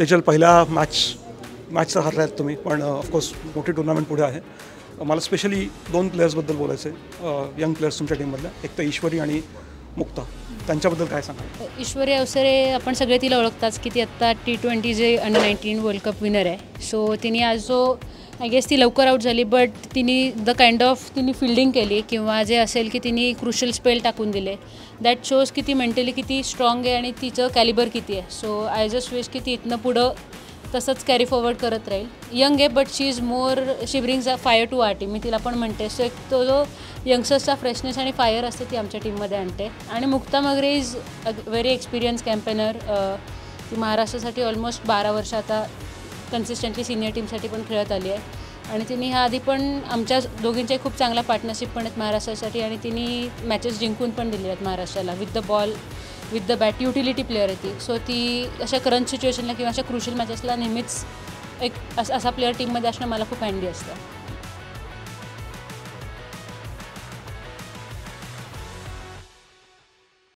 तेजल, पहिल्या मॅच तर हरला आहेत तुम्ही, पण ऑफकोर्स मोठी टुर्नामेंट पुढे आहे. मला स्पेशली 2 प्लेयर्सबद्दल बोलायचं आहे, यंग प्लेयर्स तुमच्या टीममधल्या. एक तर ईश्वरी आणि मुक्ता, त्यांच्याबद्दल काय सांगा? ईश्वरी अवसरे आपण सगळे तिला ओळखताच की ती आत्ता T20 जे अंडर-19 वर्ल्ड कप विनर आहे. सो तिने आज जो आय गेस ती लवकर आऊट झाली, बट तिने फिल्डिंग केली किंवा जे असेल की तिने क्रुशल स्पेल टाकून दिले. दॅट शोज की ती मेंटली किती स्ट्रॉंग आहे आणि तिचं कॅलिबर किती आहे. सो आय जस्ट विश की ती इथनं पुढं तसंच कॅरी फॉरवर्ड करत राहील. यंग आहे but she brings a fire to our team, मी तिला पण म्हणते. सो एक तो जो यंगस्टर्सचा फ्रेशनेस आणि फायर असते ती आमच्या टीममध्ये आणते. आणि Mukta Magare is a very experience campaigner. ती महाराष्ट्रासाठी ऑलमोस्ट 12 वर्ष आता कन्सिस्टंटली सिनियर टीमसाठी पण खेळत आली आहे. आणि तिने ह्या आधी पण आमच्या दोघींचाही खूप चांगला पार्टनरशिप पण आहेत महाराष्ट्रासाठी. आणि तिने मॅचेस जिंकून पण दिलेल्या आहेत महाराष्ट्राला with the ball, with the bat. Utility player आहे ती. सो ती अशा करंट सिच्युएशनला किंवा अशा क्रुशल मॅचेसला नेहमीच एक असा प्लेअर टीममध्ये असणं मला खूप हँडी असतं.